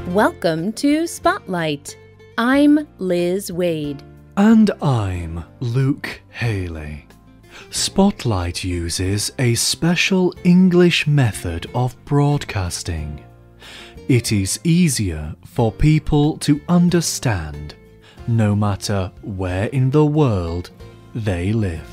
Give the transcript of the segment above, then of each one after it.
Welcome to Spotlight. I'm Liz Waid. And I'm Luke Haley. Spotlight uses a special English method of broadcasting. It is easier for people to understand, no matter where in the world they live.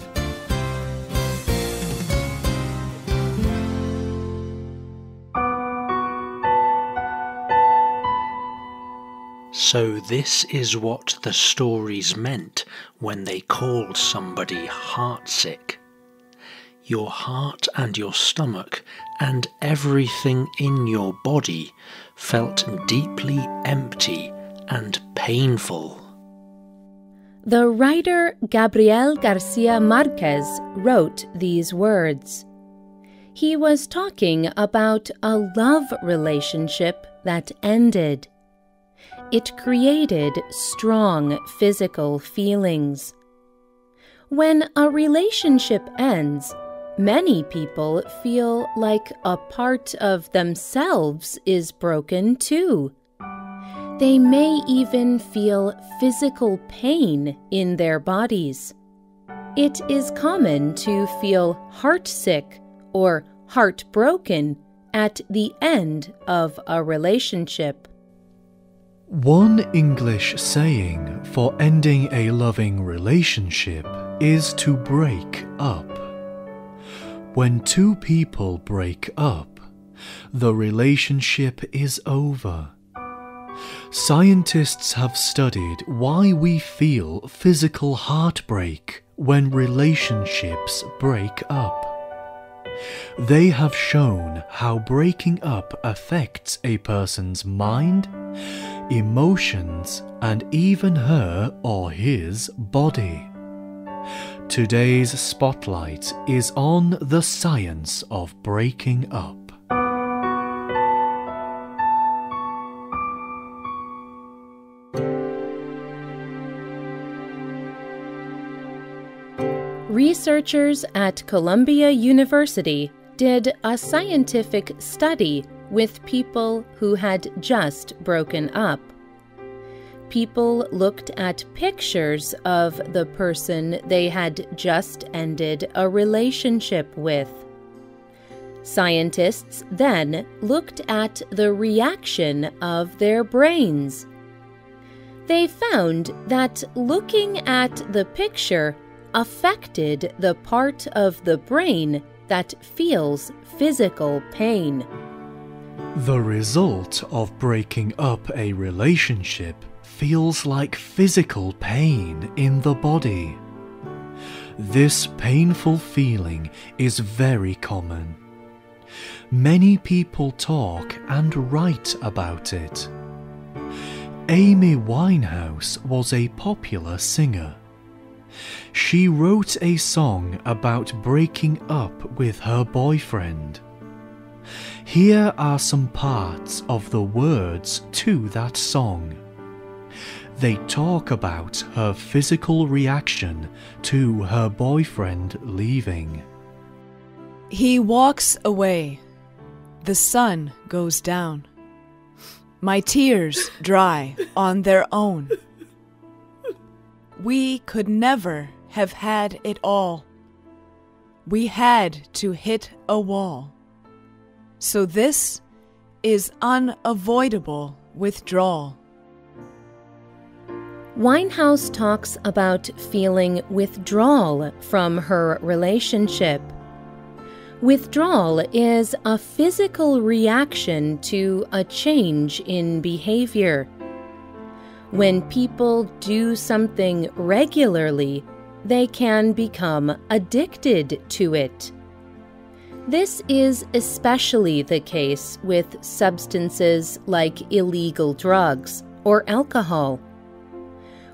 So this is what the stories meant when they called somebody heartsick. Your heart and your stomach and everything in your body felt deeply empty and painful. The writer Gabriel Garcia Marquez wrote these words. He was talking about a love relationship that ended. It created strong physical feelings. When a relationship ends, many people feel like a part of themselves is broken too. They may even feel physical pain in their bodies. It is common to feel heartsick or heartbroken at the end of a relationship. One English saying for ending a loving relationship is to break up. When two people break up, the relationship is over. Scientists have studied why we feel physical heartbreak when relationships break up. They have shown how breaking up affects a person's mind, emotions, and even her or his body. Today's spotlight is on the science of breaking up. Researchers at Columbia University did a scientific study with people who had just broken up. People looked at pictures of the person they had just ended a relationship with. Scientists then looked at the reaction of their brains. They found that looking at the picture affected the part of the brain that feels physical pain. The result of breaking up a relationship feels like physical pain in the body. This painful feeling is very common. Many people talk and write about it. Amy Winehouse was a popular singer. She wrote a song about breaking up with her boyfriend. Here are some parts of the words to that song. They talk about her physical reaction to her boyfriend leaving. He walks away. The sun goes down. My tears dry on their own. We could never have had it all. We had to hit a wall. So this is unavoidable withdrawal. Winehouse talks about feeling withdrawal from her relationship. Withdrawal is a physical reaction to a change in behavior. When people do something regularly, they can become addicted to it. This is especially the case with substances like illegal drugs or alcohol.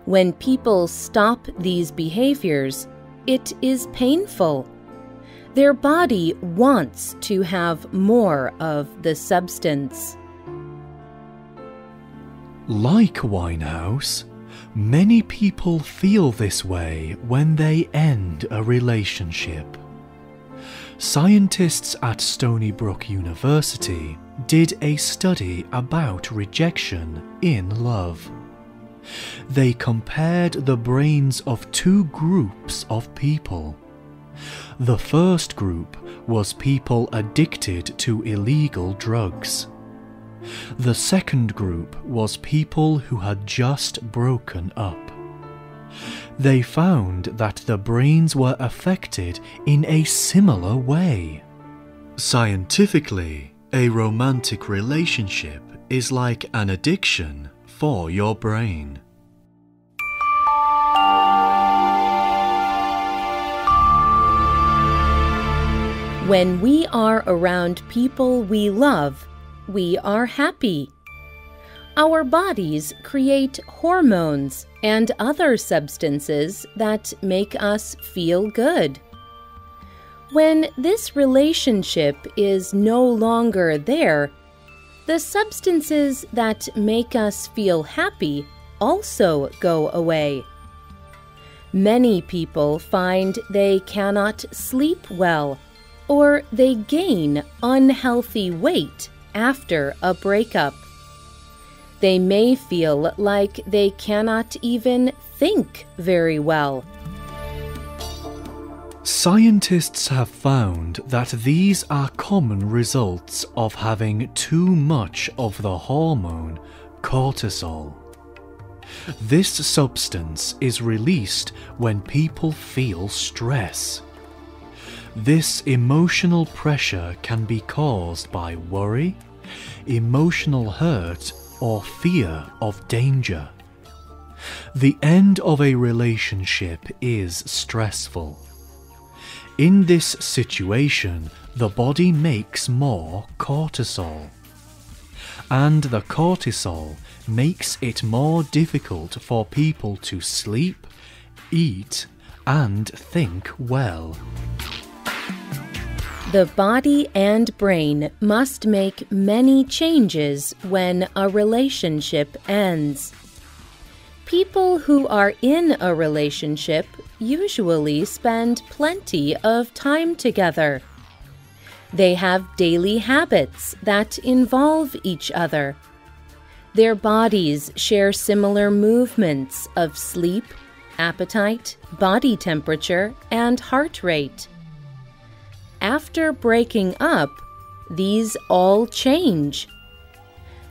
When people stop these behaviors, it is painful. Their body wants to have more of the substance. Like Winehouse, many people feel this way when they end a relationship. Scientists at Stony Brook University did a study about rejection in love. They compared the brains of two groups of people. The first group was people addicted to illegal drugs. The second group was people who had just broken up. They found that the brains were affected in a similar way. Scientifically, a romantic relationship is like an addiction for your brain. When we are around people we love, we are happy. Our bodies create hormones and other substances that make us feel good. When this relationship is no longer there, the substances that make us feel happy also go away. Many people find they cannot sleep well, or they gain unhealthy weight after a breakup. They may feel like they cannot even think very well. Scientists have found that these are common results of having too much of the hormone cortisol. This substance is released when people feel stress. This emotional pressure can be caused by worry, emotional hurt, or fear of danger. The end of a relationship is stressful. In this situation, the body makes more cortisol. And the cortisol makes it more difficult for people to sleep, eat, and think well. The body and brain must make many changes when a relationship ends. People who are in a relationship usually spend plenty of time together. They have daily habits that involve each other. Their bodies share similar movements of sleep, appetite, body temperature, and heart rate. After breaking up, these all change.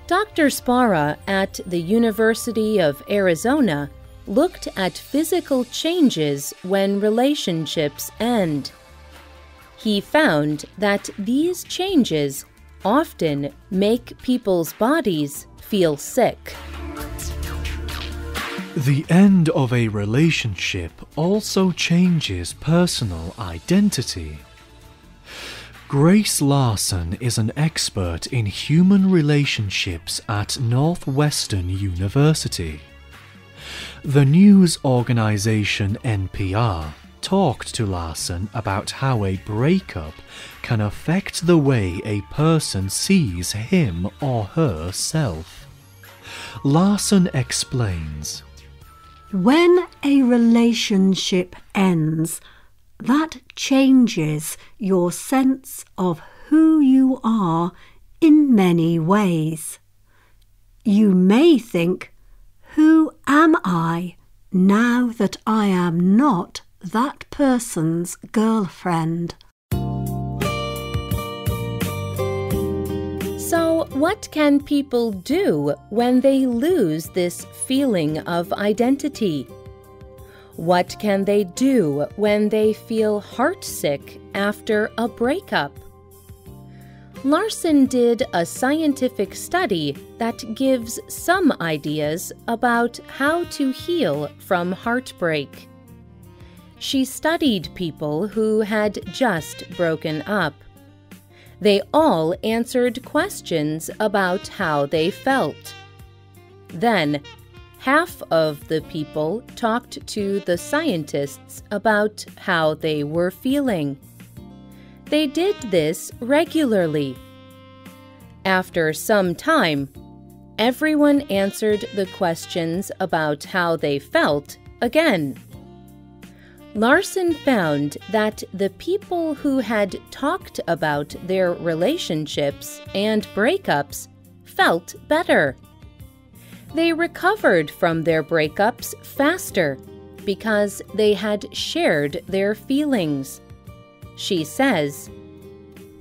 Dr. Sbarra at the University of Arizona looked at physical changes when relationships end. He found that these changes often make people's bodies feel sick. The end of a relationship also changes personal identity. Grace Larson is an expert in human relationships at Northwestern University. The news organization NPR talked to Larson about how a breakup can affect the way a person sees him or herself. Larson explains, "When a relationship ends, that changes your sense of who you are in many ways. You may think, 'Who am I now that I am not that person's girlfriend?'" So, what can people do when they lose this feeling of identity? What can they do when they feel heartsick after a breakup? Larson did a scientific study that gives some ideas about how to heal from heartbreak. She studied people who had just broken up. They all answered questions about how they felt. Then, half of the people talked to the scientists about how they were feeling. They did this regularly. After some time, everyone answered the questions about how they felt again. Larson found that the people who had talked about their relationships and breakups felt better. They recovered from their breakups faster because they had shared their feelings. She says,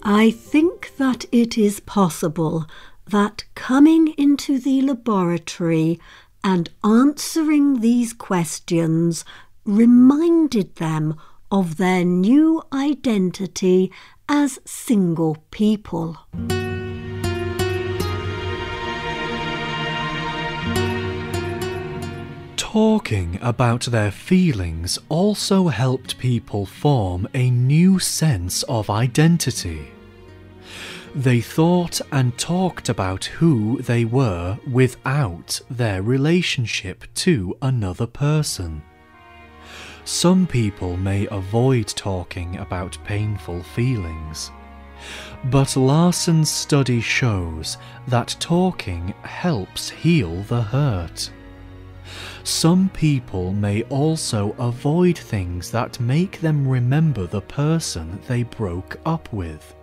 I think that it is possible that coming into the laboratory and answering these questions reminded them of their new identity as single people. Talking about their feelings also helped people form a new sense of identity. They thought and talked about who they were without their relationship to another person. Some people may avoid talking about painful feelings, but Larson's study shows that talking helps heal the hurt. Some people may also avoid things that make them remember the person they broke up with.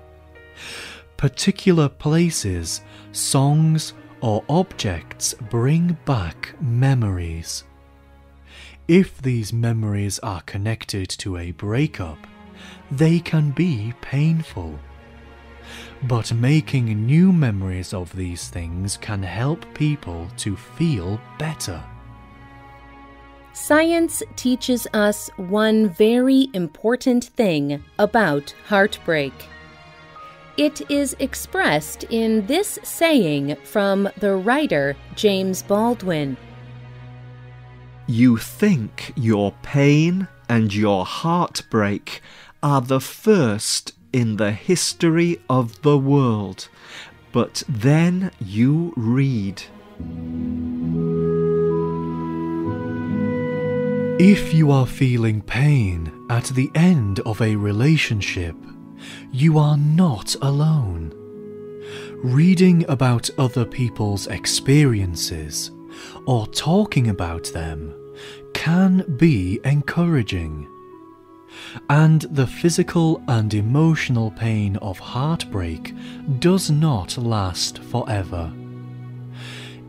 Particular places, songs, or objects bring back memories. If these memories are connected to a breakup, they can be painful. But making new memories of these things can help people to feel better. Science teaches us one very important thing about heartbreak. It is expressed in this saying from the writer James Baldwin. You think your pain and your heartbreak are the first in the history of the world, but then you read. If you are feeling pain at the end of a relationship, you are not alone. Reading about other people's experiences or talking about them can be encouraging. And the physical and emotional pain of heartbreak does not last forever.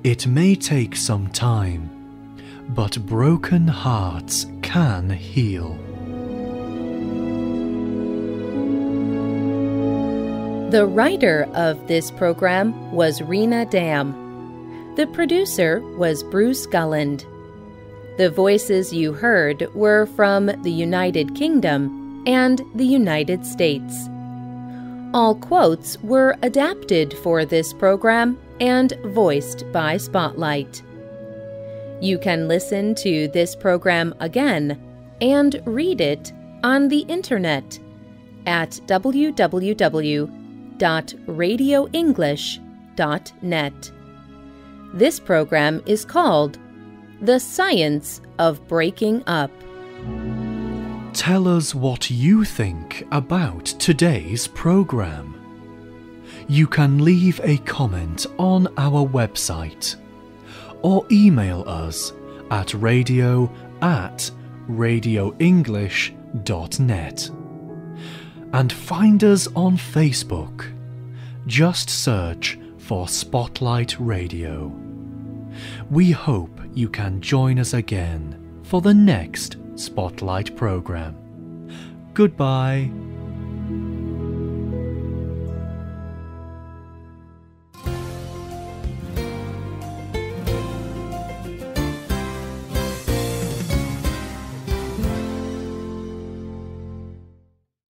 It may take some time, but broken hearts can heal. The writer of this program was Rena Dam. The producer was Bruce Gulland. The voices you heard were from the United Kingdom and the United States. All quotes were adapted for this program and voiced by Spotlight. You can listen to this program again and read it on the internet at www.radioenglish.net. This program is called The Science of Breaking Up. Tell us what you think about today's program. You can leave a comment on our website or email us at radio@radioenglish.net. And find us on Facebook. Just search for Spotlight Radio. We hope you can join us again for the next Spotlight program. Goodbye.